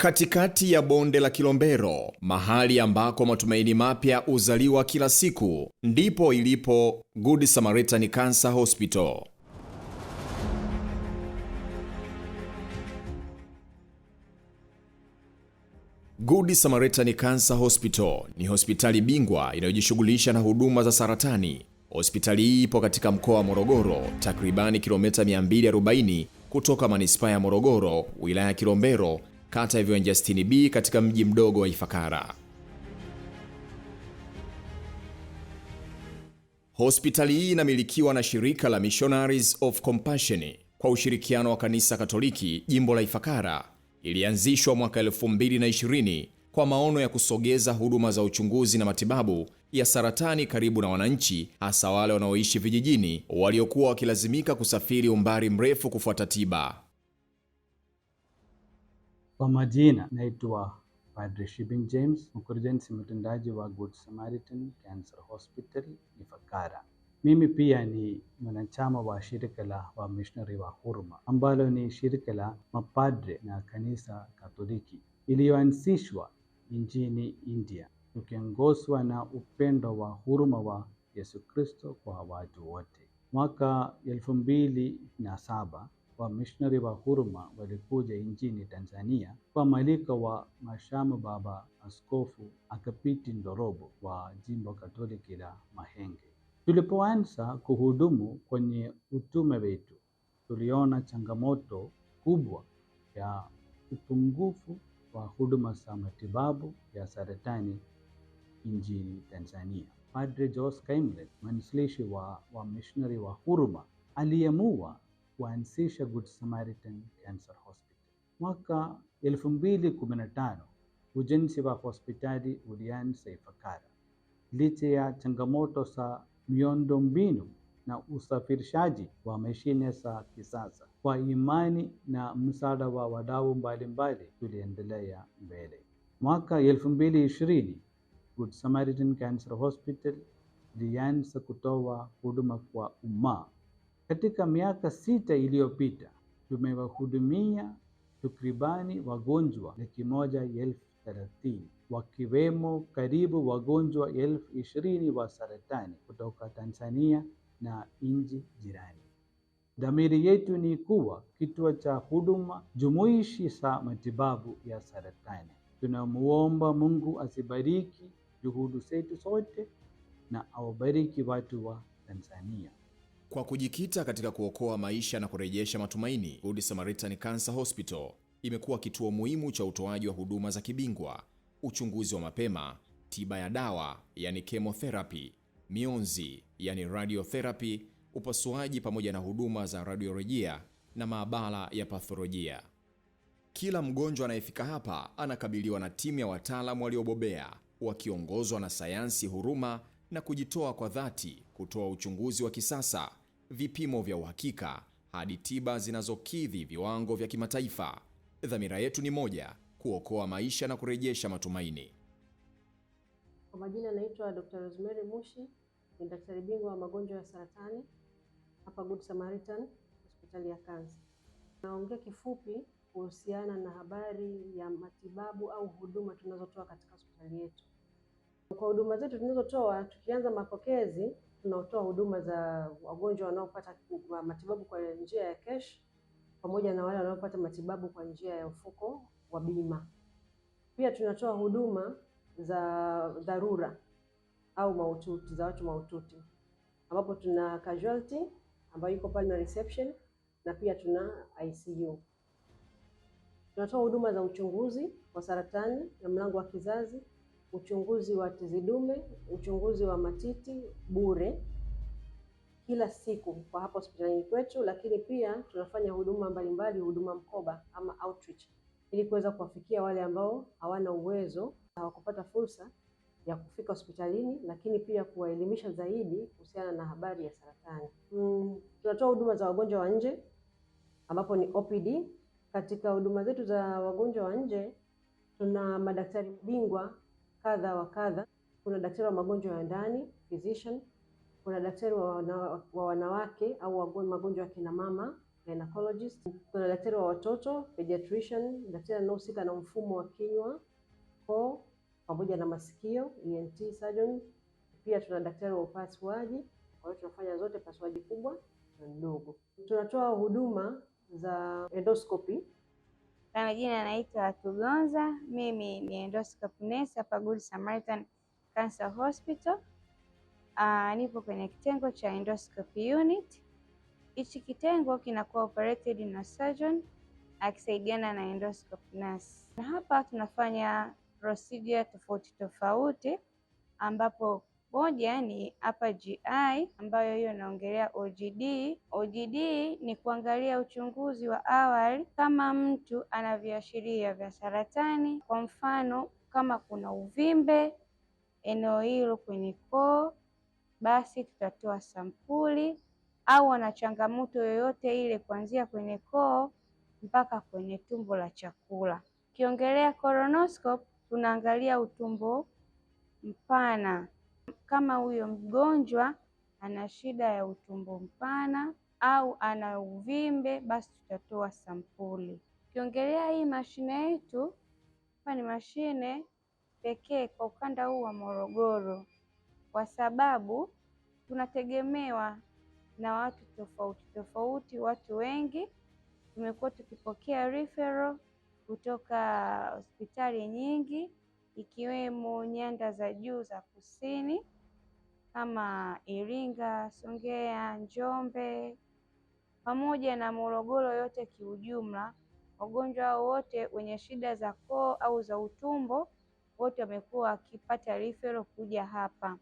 Katikati ya bonde la Kilombero, mahali ambako matumaini mapya huzaliwa kila siku, ndipo ilipo Good Samaritan Cancer Hospital. Good Samaritan Cancer Hospital ni hospitali bingwa inayojishughulisha na huduma za saratani. Hospitali hii ipo katika mkoa wa Morogoro, takribani kilomita 240 kutoka manispaa ya Morogoro, wilaya ya Kilombero, kata ya Viwanja 60B katika mji mdogo wa Ifakara. Hospitali hii inamilikiwa na shirika la Missionaries of Compassion kwa ushirikiano wa kanisa Katoliki jimbo la Ifakara. Ilianzishwa mwaka 2020 kwa maono ya kusogeza huduma za uchunguzi na matibabu ya saratani karibu na wananchi, hasa wale wanaoishi vijijini waliokuwa wakilazimika kusafiri umbali mrefu kufuata tiba. Kwa majina naitwa Padre Shibin James, mkurugenzi mtendaji wa Good Samaritan Cancer Hospital Ifakara. Mimi pia ni mwanachama wa shirika la wamishonari wa huruma, ambalo ni shirika la mapadre na kanisa Katoliki iliyoanzishwa nchini India, tukiongozwa na upendo wa huruma wa Yesu Kristo kwa watu wote. Mwaka 2007 wamishonari wa huruma walikuja nchini Tanzania kwa mwaliko wa Mhashamu Baba Askofu Agapiti Ndorobo wa jimbo Katoliki la Mahenge. Tulipoanza kuhudumu kwenye utume wetu, tuliona changamoto kubwa ya upungufu wa huduma za matibabu ya saratani nchini Tanzania. Padre Jose Kaimlet, mwanzilishi wa wamishonari wa huruma, aliamua kuanzisha Good Samaritan Cancer Hospital. Mwaka 2015 ujenzi wa hospitali ulianza Ifakara. Licha ya changamoto za miundombinu na usafirishaji wa mashine za kisasa, kwa imani na msaada wa wadau mbalimbali, tuliendelea mbele. Mwaka 2020 Good Samaritan Cancer Hospital ilianza kutoa huduma kwa umma. Katika miaka 6 iliyopita, tumewahudumia takribani wagonjwa 130,000, wakiwemo karibu wagonjwa 20,000 wa saratani kutoka Tanzania na nchi jirani. Dhamiri yetu ni kuwa kituo cha huduma jumuishi za matibabu ya saratani. Tunamuomba Mungu asibariki juhudi zetu zote na awabariki watu wa Tanzania. Kwa kujikita katika kuokoa maisha na kurejesha matumaini, Good Samaritan Cancer Hospital imekuwa kituo muhimu cha utoaji wa huduma za kibingwa, uchunguzi wa mapema, tiba ya dawa yani chemotherapy, mionzi yani radiotherapy, upasuaji pamoja na huduma za radiolojia na maabara ya patholojia. Kila mgonjwa anayefika hapa anakabiliwa na timu ya wataalamu waliobobea, wakiongozwa na sayansi huruma na kujitoa kwa dhati kutoa uchunguzi wa kisasa, vipimo vya uhakika hadi tiba zinazokidhi viwango vya kimataifa. Dhamira yetu ni moja, kuokoa maisha na kurejesha matumaini. Kwa majina naitwa Dr. Rosemary Mushi, ni daktari bingwa wa magonjwa ya saratani hapa Good Samaritan hospitali ya Kansa. Naongea kifupi kuhusiana na habari ya matibabu au huduma tunazotoa katika hospitali yetu. Kwa huduma zetu tunazotoa, tukianza mapokezi, tunatoa huduma za wagonjwa wanaopata matibabu kwa njia ya cash pamoja na wale wanaopata matibabu kwa njia ya mfuko wa bima. Pia tunatoa huduma za dharura au mahututi, za watu mahututi, ambapo tuna casualty ambayo iko pale na reception, na pia tuna ICU. Tunatoa huduma za uchunguzi wa saratani ya mlango wa kizazi, uchunguzi wa tezi dume, uchunguzi wa matiti bure kila siku kwa hapa hospitalini kwetu, lakini pia tunafanya huduma mbalimbali, huduma mkoba ama outreach, ili kuweza kuwafikia wale ambao hawana uwezo, hawakupata fursa ya kufika hospitalini, lakini pia kuwaelimisha zaidi kuhusiana na habari ya saratani. Tunatoa huduma za wagonjwa wa nje ambapo ni OPD. Katika huduma zetu za wagonjwa wa nje tuna madaktari bingwa kadha wa kadha. Kuna daktari wa magonjwa ya ndani, physician, kuna daktari wa wanawake au magonjwa ya kina mama, gynecologist. Kuna daktari wa watoto pediatrician, daktari anayehusika na mfumo wa kinywa, koo pamoja na masikio, ENT surgeon. Pia tuna daktari wa upasuaji, kwa hiyo tunafanya zote, pasuaji kubwa na ndogo. Tunatoa huduma za endoscopy. Kwa majina naitwa Tugonza, mimi ni endoscope nurse hapa Good Samaritan Cancer Hospital. Nipo kwenye kitengo cha endoscopy unit. Hichi kitengo kinakuwa operated na surgeon akisaidiana na endoscope nurse. Na hapa tunafanya procedure tofauti tofauti, ambapo moja ni hapa GI ambayo hiyo inaongelea OGD. OGD ni kuangalia uchunguzi wa awali kama mtu ana viashiria vya saratani. Kwa mfano, kama kuna uvimbe eneo hilo kwenye koo, basi tutatoa sampuli, au ana changamoto yoyote ile kuanzia kwenye koo mpaka kwenye tumbo la chakula. Ukiongelea colonoscope, tunaangalia utumbo mpana. Kama huyo mgonjwa ana shida ya utumbo mpana au ana uvimbe, basi tutatoa sampuli. Ukiongelea hii mashine yetu, hapa ni mashine pekee kwa ukanda huu wa Morogoro, kwa sababu tunategemewa na watu tofauti tofauti, watu wengi. Tumekuwa tukipokea referral kutoka hospitali nyingi, ikiwemo nyanda za juu za kusini kama Iringa, Songea, Njombe pamoja na Morogoro yote kiujumla. Wagonjwa wote wenye shida za koo au za utumbo wote wamekuwa wakipata referral kuja hapa.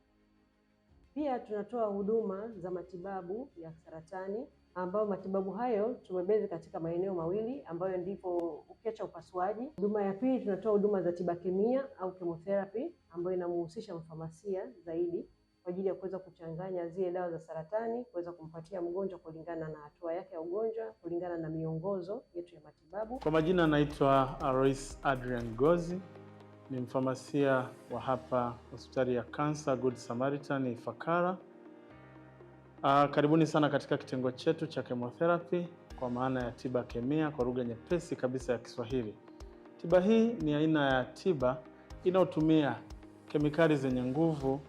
Pia tunatoa huduma za matibabu ya saratani, ambayo matibabu hayo tumebezi katika maeneo mawili, ambayo ndipo ukiacha upasuaji. Huduma ya pili, tunatoa huduma za tiba kemia au chemotherapy, ambayo inamhusisha mfamasia zaidi kwa ajili ya kuweza kuchanganya zile dawa za saratani, kuweza kumpatia mgonjwa kulingana na hatua yake ya ugonjwa, kulingana na miongozo yetu ya matibabu. Kwa majina anaitwa Alois Adrian Gozi, ni mfamasia wa hapa hospitali ya Cancer Good Samaritan Ifakara. Karibuni sana katika kitengo chetu cha chemotherapy, kwa maana ya tiba kemia kwa lugha nyepesi kabisa ya Kiswahili. Tiba hii ni aina ya tiba inayotumia kemikali zenye nguvu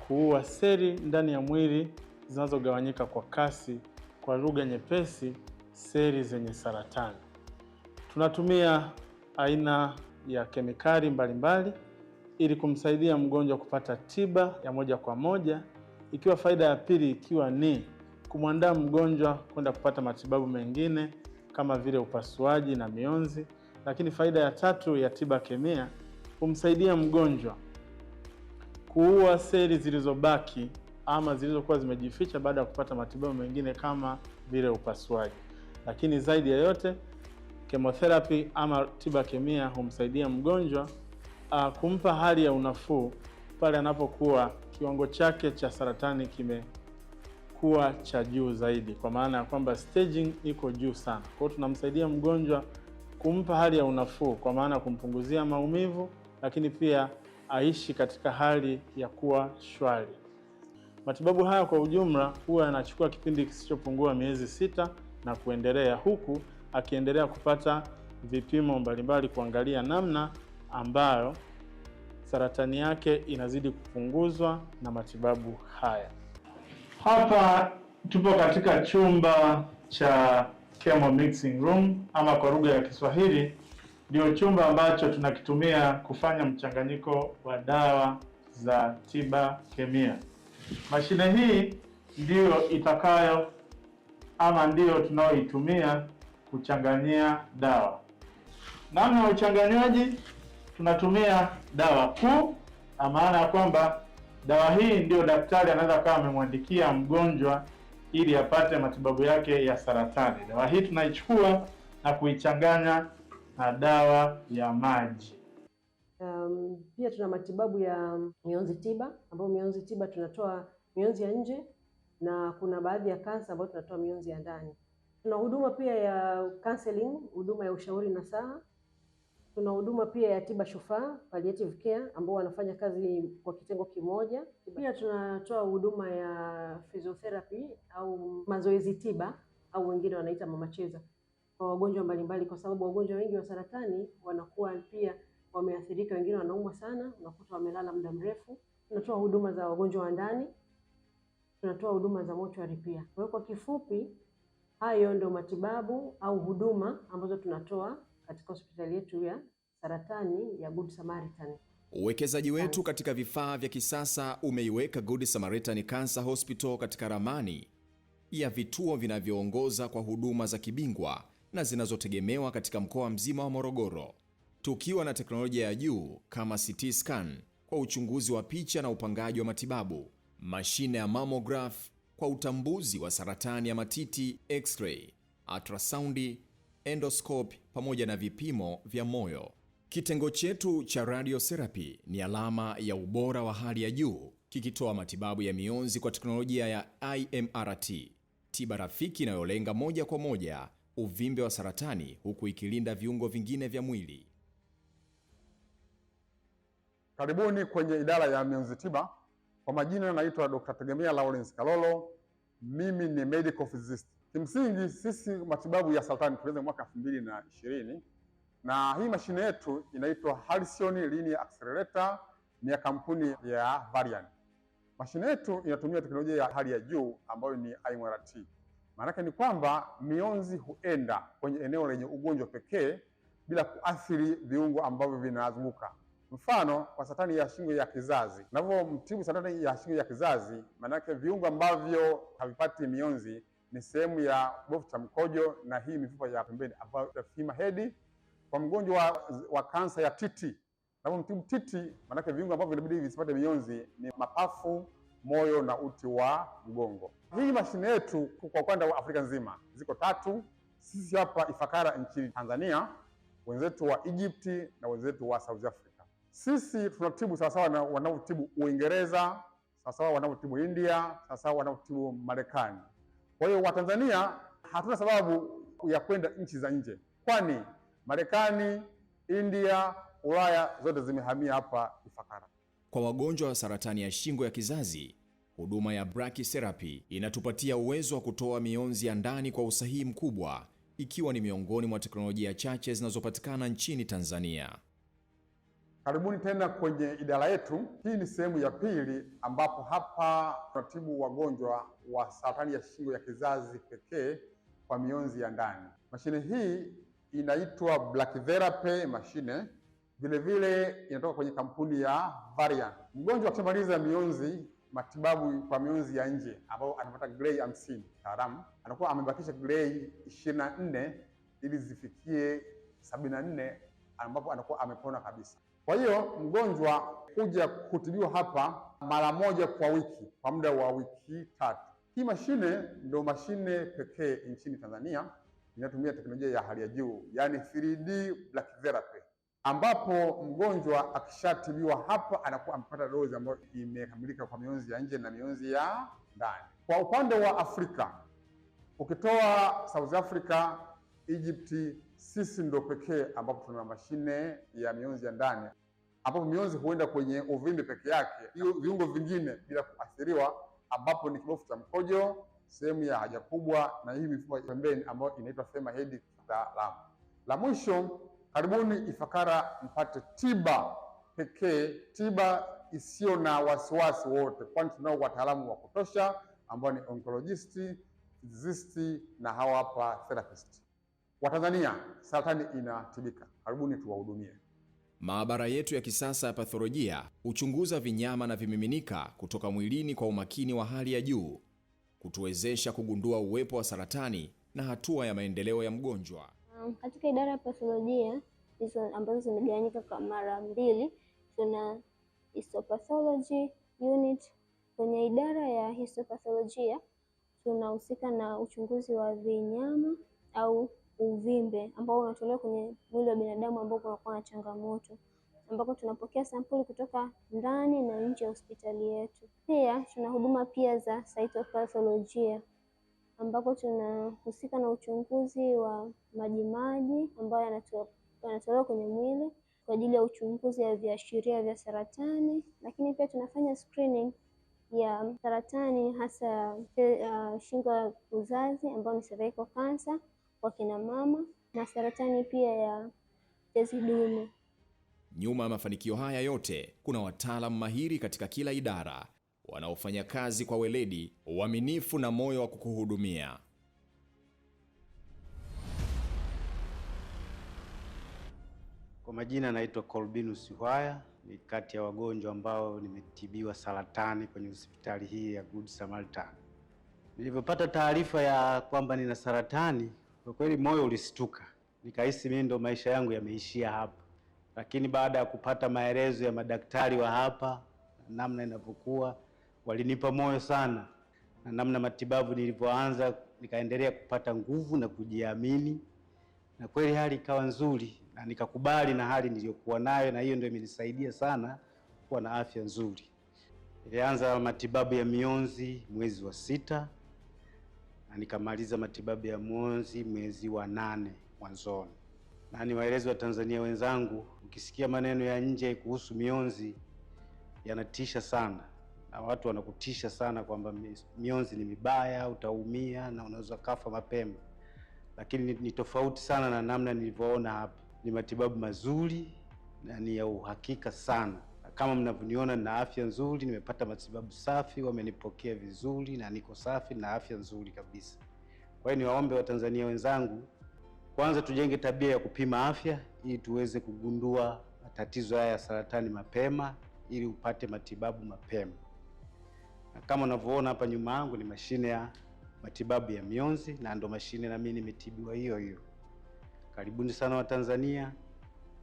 kuua seli ndani ya mwili zinazogawanyika kwa kasi, kwa lugha nyepesi, seli zenye saratani. Tunatumia aina ya kemikali mbalimbali ili kumsaidia mgonjwa kupata tiba ya moja kwa moja, ikiwa faida ya pili ikiwa ni kumwandaa mgonjwa kwenda kupata matibabu mengine kama vile upasuaji na mionzi. Lakini faida ya tatu ya tiba kemia, kumsaidia mgonjwa kuua seli zilizobaki ama zilizokuwa zimejificha baada ya kupata matibabu mengine kama vile upasuaji. Lakini zaidi ya yote, chemotherapy ama tiba kemia humsaidia mgonjwa kumpa hali ya unafuu pale anapokuwa kiwango chake cha saratani kimekuwa cha juu zaidi, kwa maana ya kwamba staging iko juu sana. Kwa hiyo tunamsaidia mgonjwa kumpa hali ya unafuu, kwa maana ya kumpunguzia maumivu, lakini pia aishi katika hali ya kuwa shwari. Matibabu haya kwa ujumla huwa yanachukua kipindi kisichopungua miezi 6 na kuendelea, huku akiendelea kupata vipimo mbalimbali kuangalia namna ambayo saratani yake inazidi kupunguzwa na matibabu haya. Hapa tupo katika chumba cha chemo mixing room, ama kwa lugha ya Kiswahili ndio chumba ambacho tunakitumia kufanya mchanganyiko wa dawa za tiba kemia. Mashine hii ndiyo ndiyo tunayoitumia kuchanganyia dawa. Namna ya uchanganyaji, tunatumia dawa kuu, maana ya kwamba dawa hii ndio daktari anaweza kama amemwandikia mgonjwa ili apate matibabu yake ya saratani. Dawa hii tunaichukua na kuichanganya na dawa ya maji. Pia tuna matibabu ya mionzi tiba, ambapo mionzi tiba tunatoa mionzi ya nje, na kuna baadhi ya kansa ambayo tunatoa mionzi ya ndani. Tuna huduma pia ya counseling, huduma ya ushauri nasaha. Tuna huduma pia ya tiba shufaa, palliative care, ambao wanafanya kazi kwa kitengo kimoja. Pia tunatoa huduma ya physiotherapy au mazoezi tiba, au wengine wanaita mama cheza kwa wagonjwa mbalimbali, kwa sababu wagonjwa wengi wa saratani wanakuwa pia wameathirika. Wengine wanaumwa sana, unakuta wamelala muda mrefu. Tunatoa huduma za wagonjwa wa ndani, tunatoa huduma za mortuary pia. Kwa hiyo kwa kifupi, hayo ndio matibabu au huduma ambazo tunatoa katika hospitali yetu ya saratani ya Good Samaritan. Uwekezaji wetu katika vifaa vya kisasa umeiweka Good Samaritan Cancer Hospital katika ramani ya vituo vinavyoongoza kwa huduma za kibingwa na zinazotegemewa katika mkoa mzima wa Morogoro. Tukiwa na teknolojia ya juu kama CT scan kwa uchunguzi wa picha na upangaji wa matibabu, mashine ya mammograph kwa utambuzi wa saratani ya matiti, x-ray, ultrasound, endoscope pamoja na vipimo vya moyo. Kitengo chetu cha radiotherapy ni alama ya ubora wa hali ya juu, kikitoa matibabu ya mionzi kwa teknolojia ya IMRT, tiba rafiki inayolenga moja kwa moja uvimbe wa saratani huku ikilinda viungo vingine vya mwili. Karibuni kwenye idara ya mionzi tiba. Kwa majina naitwa Dr. Tegemea Lawrence Kalolo. Mimi ni medical physicist. Kimsingi sisi matibabu ya saratani tulianza mwaka 2020 na hii mashine yetu inaitwa Halcyon Linear Accelerator, ni ya kampuni ya Varian. Mashine yetu inatumia teknolojia ya hali ya juu ambayo ni IMRT. Maana ni kwamba mionzi huenda kwenye eneo lenye ugonjwa pekee bila kuathiri viungo ambavyo vinazunguka. Mfano, kwa saratani ya shingo ya kizazi, mtibu saratani ya shingo ya kizazi, maana viungo ambavyo havipati mionzi ni sehemu ya kibofu cha mkojo na hii mifupa ya pembeni ambayo femur head. Kwa mgonjwa wa kansa ya titi, mtibu titi, maana viungo ambavyo inabidi visipate mionzi ni mapafu, moyo na uti wa mgongo. Hii mashine yetu kwa ukanda wa Afrika nzima ziko 3. Sisi hapa Ifakara nchini Tanzania, wenzetu wa Egypt na wenzetu wa South Africa. Sisi tunatibu sawasawa na wanaotibu Uingereza, sawasawa wanaotibu India, sawasawa wanaotibu Marekani. Kwa hiyo Watanzania hatuna sababu ya kwenda nchi za nje, kwani Marekani, India, Ulaya zote zimehamia hapa Ifakara. Kwa wagonjwa wa saratani ya shingo ya kizazi, huduma ya brachytherapy inatupatia uwezo wa kutoa mionzi ya ndani kwa usahihi mkubwa, ikiwa ni miongoni mwa teknolojia chache zinazopatikana nchini Tanzania. Karibuni tena kwenye idara yetu. Hii ni sehemu ya pili ambapo hapa tunatibu wagonjwa wa saratani ya shingo ya kizazi pekee kwa mionzi ya ndani. Mashine hii inaitwa brachytherapy mashine. Vile vile inatoka kwenye kampuni ya Varian. Mgonjwa akishamaliza mionzi, matibabu kwa mionzi ya nje ambao anapata grey 50 taalamu, anakuwa amebakisha grey 24 ili zifikie 74 ambapo anakuwa amepona kabisa. Kwa hiyo mgonjwa kuja kutibiwa hapa mara moja kwa wiki kwa muda wa wiki 3. Hii mashine ndio mashine pekee nchini Tanzania inatumia teknolojia ya hali ya juu, yani 3D brachytherapy, ambapo mgonjwa akishatibiwa hapa anakuwa amepata dozi ambayo imekamilika kwa mionzi ya nje na mionzi ya ndani. Kwa upande wa Afrika, ukitoa South Africa, Egypt, sisi ndo pekee ambapo tuna mashine ya mionzi ya ndani, ambapo mionzi huenda kwenye uvimbe peke yake, hiyo viungo vingine bila kuathiriwa, ambapo ni kibofu cha mkojo, sehemu ya haja kubwa na hii mifupa pembeni ambayo inaitwa femur head kitaalamu. La mwisho, karibuni Ifakara mpate tiba pekee, tiba isiyo na wasiwasi wote, kwani tunao wataalamu wa kutosha ambao ni oncologist, physicist na hawa hapa therapist. Watanzania, saratani inatibika. Karibuni tuwahudumie. Maabara yetu ya kisasa ya patholojia huchunguza vinyama na vimiminika kutoka mwilini kwa umakini wa hali ya juu, kutuwezesha kugundua uwepo wa saratani na hatua ya maendeleo ya mgonjwa. Katika idara ya patholojia hizo ambazo zimegawanyika kwa mara 2, tuna histopathology unit. Kwenye idara ya histopatholojia tunahusika na uchunguzi wa vinyama au uvimbe ambao unatolewa kwenye mwili wa binadamu ambao unakuwa na changamoto, ambako tunapokea sampuli kutoka ndani na nje ya hospitali yetu. Pia tuna huduma pia za cytopatholojia ambako tunahusika na uchunguzi wa majimaji ambayo yanatolewa kwenye mwili kwa ajili ya uchunguzi wa viashiria vya saratani, lakini pia tunafanya screening ya saratani hasa shingo ya uzazi ambayo ni cervical cancer kwa kina mama na saratani pia ya tezi dume. Nyuma ya mafanikio haya yote, kuna wataalamu mahiri katika kila idara wanaofanya kazi kwa weledi, uaminifu na moyo wa kukuhudumia. Kwa majina naitwa Colbinus Hwaya, ni kati ya wagonjwa ambao nimetibiwa saratani kwenye hospitali hii ya Good Samaritan. Nilipopata taarifa ya kwamba nina saratani, kwa kweli moyo ulistuka. Nikahisi mimi ndo maisha yangu yameishia hapa. Lakini baada ya kupata maelezo ya madaktari wa hapa, namna inavyokuwa, walinipa moyo sana. Na namna matibabu nilivyoanza, nikaendelea kupata nguvu na kujiamini. Na kweli hali ikawa nzuri na nikakubali na hali niliyokuwa nayo, na hiyo ndio imenisaidia sana kuwa na afya nzuri. Nilianza matibabu ya mionzi mwezi wa 6 na nikamaliza matibabu ya mionzi mwezi wa 8 mwanzoni. Na niwaeleze wa Tanzania wenzangu, ukisikia maneno ya nje kuhusu mionzi yanatisha sana, na watu wanakutisha sana kwamba mionzi ni mibaya, utaumia na unaweza kafa mapema. Lakini ni tofauti sana na namna nilivyoona hapa. Ni matibabu mazuri na ni ya uhakika sana. Na kama mnavyoniona na afya nzuri, nimepata matibabu safi, wamenipokea vizuri na niko safi na afya nzuri kabisa. Kwa hiyo niwaombe Watanzania wenzangu, kwanza tujenge tabia ya kupima afya ili tuweze kugundua matatizo haya ya saratani mapema ili upate matibabu mapema. Na kama unavyoona hapa nyuma yangu ni mashine ya matibabu ya mionzi na ndo mashine na mimi nimetibiwa hiyo hiyo. Karibuni sana Watanzania,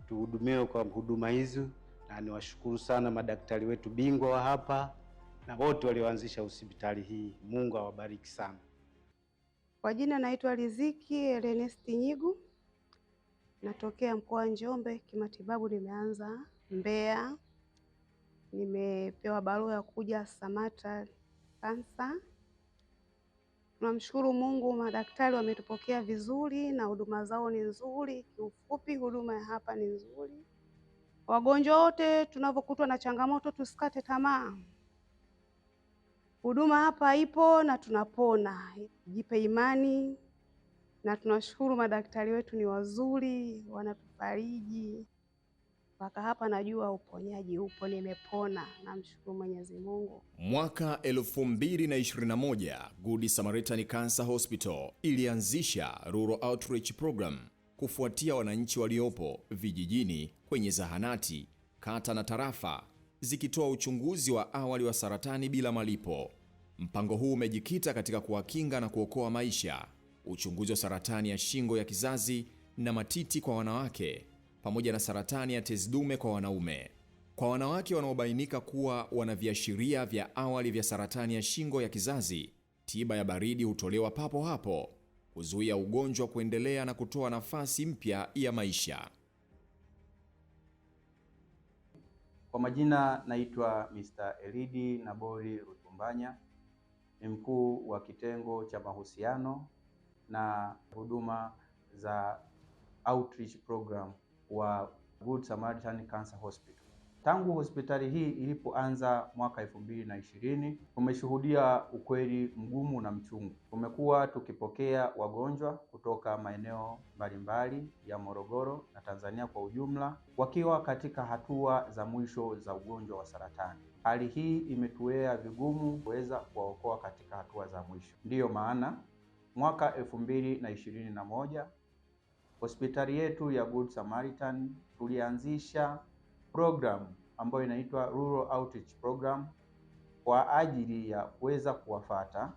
tuhudumiwe kwa huduma hizo, na niwashukuru sana madaktari wetu bingwa wa hapa na wote walioanzisha hospitali hii. Mungu awabariki sana. Kwa jina naitwa Riziki Ernest Nyigu. Natokea mkoa wa Njombe. Kimatibabu nimeanza Mbeya. Nimepewa barua ya kuja Samaritan Cancer. Tunamshukuru Mungu, madaktari wametupokea vizuri na huduma zao ni nzuri. Kiufupi, huduma ya hapa ni nzuri. Wagonjwa wote tunavyokutwa na changamoto tusikate tamaa. Huduma hapa ipo na tunapona. Jipe imani, na tunashukuru madaktari wetu ni wazuri, wanatufariji. Mpaka hapa najua uponyaji upo, nimepona. Namshukuru Mwenyezi Mungu. Mwaka 2021, Good Samaritan Cancer Hospital ilianzisha Rural Outreach Program kufuatia wananchi waliopo vijijini kwenye zahanati, kata na tarafa zikitoa uchunguzi wa awali wa saratani bila malipo. Mpango huu umejikita katika kuwakinga na kuokoa maisha, uchunguzi wa saratani ya shingo ya kizazi na matiti kwa wanawake, pamoja na saratani ya tezi dume kwa wanaume. Kwa wanawake wanaobainika kuwa wana viashiria vya awali vya saratani ya shingo ya kizazi, tiba ya baridi hutolewa papo hapo, kuzuia ugonjwa kuendelea na kutoa nafasi mpya ya maisha. Kwa majina naitwa Mr. Elidi Nabori Rutumbanya, ni mkuu wa kitengo cha mahusiano na huduma za outreach program wa Good Samaritan Cancer Hospital. Tangu hospitali hii ilipoanza mwaka 2020, tumeshuhudia ukweli mgumu na mchungu. Tumekuwa tukipokea wagonjwa kutoka maeneo mbalimbali ya Morogoro na Tanzania kwa ujumla, wakiwa katika hatua za mwisho za ugonjwa wa saratani. Hali hii imetuwea vigumu kuweza kuwaokoa katika hatua za mwisho. Ndiyo maana mwaka 2021 hospitali yetu ya Good Samaritan tulianzisha program ambayo inaitwa Rural Outreach Program kwa ajili ya kuweza kuwafata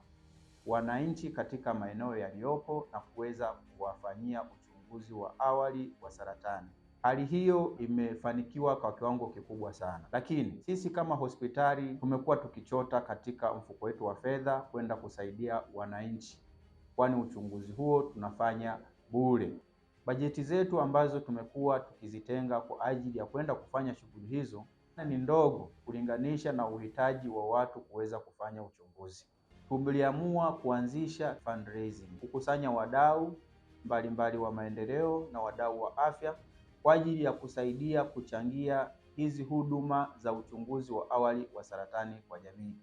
wananchi katika maeneo yaliyopo na kuweza kuwafanyia uchunguzi wa awali wa saratani. Hali hiyo imefanikiwa kwa kiwango kikubwa sana, lakini sisi kama hospitali tumekuwa tukichota katika mfuko wetu wa fedha kwenda kusaidia wananchi, kwani uchunguzi huo tunafanya bure. Bajeti zetu ambazo tumekuwa tukizitenga kwa ajili ya kwenda kufanya shughuli hizo ni ndogo kulinganisha na uhitaji wa watu kuweza kufanya uchunguzi. Tuliamua kuanzisha fundraising, kukusanya wadau mbalimbali wa maendeleo na wadau wa afya kwa ajili ya kusaidia kuchangia hizi huduma za uchunguzi wa awali wa saratani kwa jamii.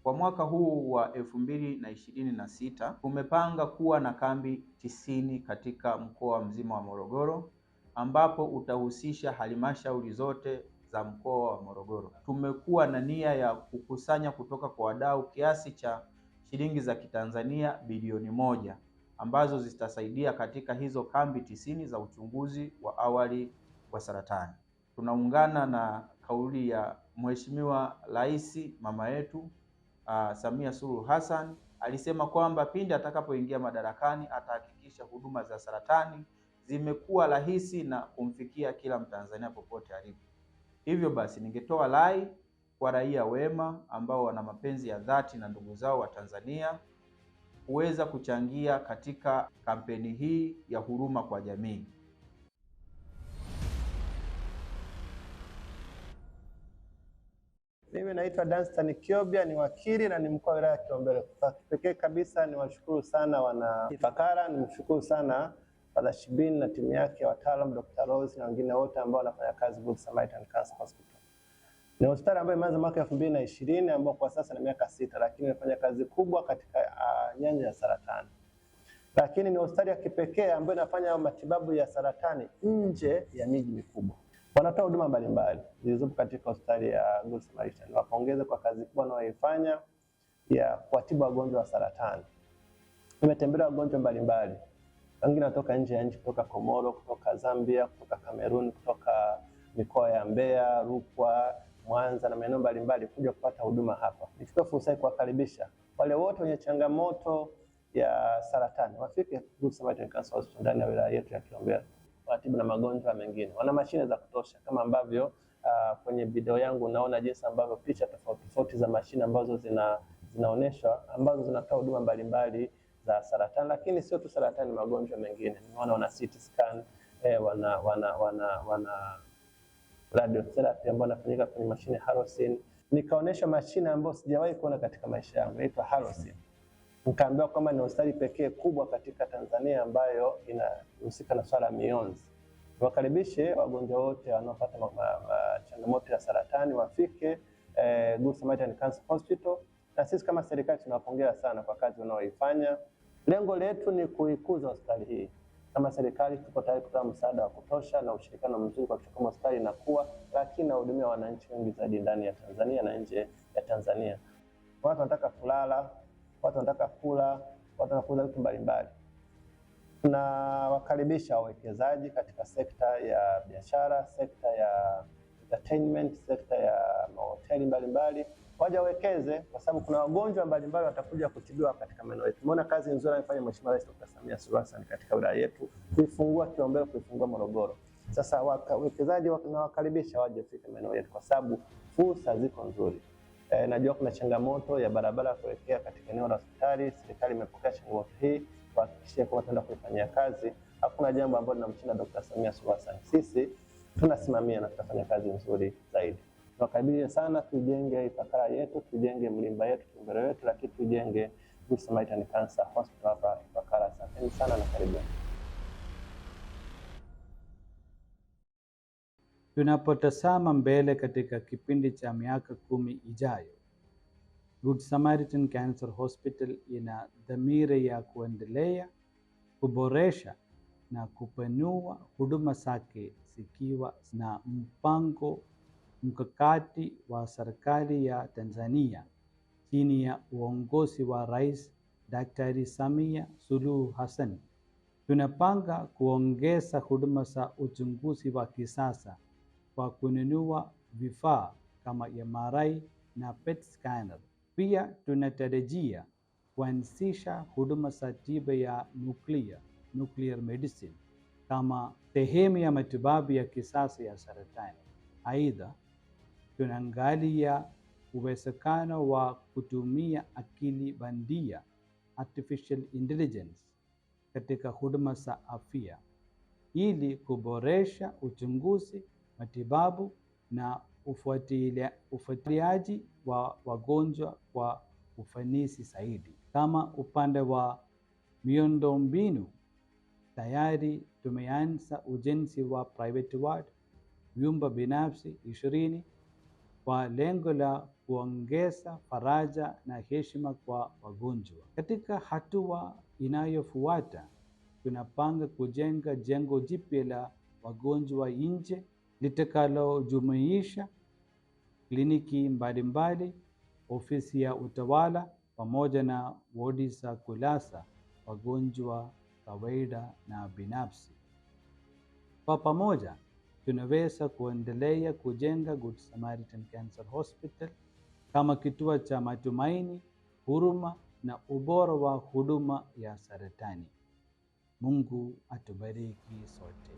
Kwa mwaka huu wa 2026 tumepanga kuwa na kambi 90 katika mkoa mzima wa Morogoro, ambapo utahusisha halmashauri zote za mkoa wa Morogoro. Tumekuwa na nia ya kukusanya kutoka kwa wadau kiasi cha shilingi za Kitanzania bilioni 1 ambazo zitasaidia katika hizo kambi 90 za uchunguzi wa awali wa saratani. Tunaungana na kauli ya Mheshimiwa Rais mama yetu Samia Suluhu Hassan, alisema kwamba pindi atakapoingia madarakani atahakikisha huduma za saratani zimekuwa rahisi na kumfikia kila Mtanzania popote alipo. Hivyo basi, ningetoa rai kwa raia wema ambao wana mapenzi ya dhati na ndugu zao wa Tanzania kuweza kuchangia katika kampeni hii ya huruma kwa jamii. Mimi naitwa Danstan Kiobia, ni wakili na ni mkuu wa wilaya ya Kilombero. Kwa kipekee kabisa niwashukuru sana wana Ifakara, nimshukuru sana Father Shibin na timu yake, wataalamu Dr. Rose na wengine wote ambao wanafanya kazi Good Samaritan Cancer Hospital. Ni hospitali ambayo imeanza mwaka 2020 ambao kwa sasa ni miaka 6, lakini inafanya kazi kubwa katika nyanja ya saratani. Lakini ni hospitali ya kipekee ambayo inafanya matibabu ya saratani nje ya miji mikubwa. Wanatoa huduma mbalimbali zilizopo katika hospitali ya Good Samaritan. Niwapongeze kwa kazi kubwa wanayoifanya ya kuwatibu wagonjwa wa saratani. Nimetembelea wagonjwa mbalimbali, wengine wanatoka nje ya nchi, kutoka Komoro, kutoka Zambia, kutoka Kamerun, kutoka mikoa ya Mbeya, Rukwa, Mwanza na maeneo mbalimbali kuja kupata huduma hapa. Nichukue fursa hii kuwakaribisha wale wote wenye changamoto ya saratani wafike Good Samaritan Cancer Hospital ndani ya wilaya yetu ya Kilombero. Watibu na magonjwa mengine. Wana mashine za kutosha kama ambavyo kwenye video yangu unaona jinsi ambavyo picha tofauti tofauti za mashine ambazo zinaonyeshwa ambazo zinatoa huduma mbalimbali za saratani, lakini sio tu saratani, magonjwa mengine. Nimeona wana CT scan, wana radiotherapy ambayo inafanyika kwenye mashine Harrison. Nikaonyesha mashine ambayo sijawahi kuona katika maisha yangu, inaitwa Harrison. Nikaambiwa kwamba ni hospitali pekee kubwa katika Tanzania ambayo inahusika na swala mionzi. Niwakaribishe wagonjwa wote wanaopata changamoto ya saratani wafike Good Samaritan Cancer Hospital, na sisi kama serikali tunawapongeza sana kwa kazi wanaoifanya. Lengo letu ni kuikuza hospitali hii. Kama serikali tuko tayari kutoa msaada wa kutosha na ushirikiano mzuri kwa kuchukua hospitali inakuwa, lakini nahudumia wananchi wengi zaidi ndani ya Tanzania na nje ya Tanzania. Watu wanataka kulala, watu wanataka kula, watu wanataka kuuza vitu mbalimbali. Tunawakaribisha wawekezaji katika sekta ya biashara, sekta ya entertainment, sekta ya mahoteli mbalimbali, waje wawekeze kwa sababu kuna wagonjwa mbalimbali watakuja kutibiwa katika maeneo yetu. Tumeona kazi nzuri anayofanya Mheshimiwa Rais Dr. Samia Suluhu Hassan katika wilaya yetu, kuifungua Kilombero, kuifungua Morogoro. Sasa wawekezaji tunawakaribisha waje kufika maeneo yetu kwa sababu fursa ziko nzuri. Najua kuna changamoto ya barabara kuelekea katika eneo la hospitali. Serikali imepokea changamoto hii kuhakikisha kwamba tunaenda kuifanyia kazi. Hakuna jambo ambalo linamshinda Dr. Samia Suluhu Hassan. Sisi tunasimamia na tutafanya kazi nzuri zaidi. Tunakaribisha sana, tujenge Ifakara yetu, tujenge Mlimba yetu, Kilombero yetu, lakini tujenge Good Samaritan Cancer Hospital hapa Ifakara. Asanteni sana na karibuni. Tunapotazama mbele katika kipindi cha miaka 10 ijayo, Good Samaritan Cancer Hospital ina dhamira ya kuendelea kuboresha na kupanua huduma zake zikiwa na mpango mkakati wa serikali ya Tanzania chini ya uongozi wa Rais Daktari Samia Suluhu Hassan. Tunapanga kuongeza huduma za uchunguzi wa kisasa kwa kununua vifaa kama MRI na PET scanner. Pia tunatarajia kuanzisha huduma za tiba ya nuclear medicine kama sehemu ya matibabu ya kisasa ya saratani. Aidha, tunaangalia uwezekano wa kutumia akili bandia, artificial intelligence, katika huduma za afya ili kuboresha uchunguzi, matibabu na ufuatiliaji wa wagonjwa kwa ufanisi zaidi. Kama upande wa miundombinu, tayari tumeanza ujenzi wa private ward, vyumba binafsi 20 kwa lengo la kuongeza faraja na heshima kwa wagonjwa. Katika hatua inayofuata, tunapanga kujenga jengo jipya la wagonjwa nje litakalojumuisha kliniki mbalimbali, ofisi ya utawala pamoja na wodi za kulaza wagonjwa kawaida na binafsi. Kwa pamoja, tunaweza kuendelea kujenga Good Samaritan Cancer Hospital kama kituo cha matumaini, huruma na ubora wa huduma ya saratani. Mungu atubariki sote.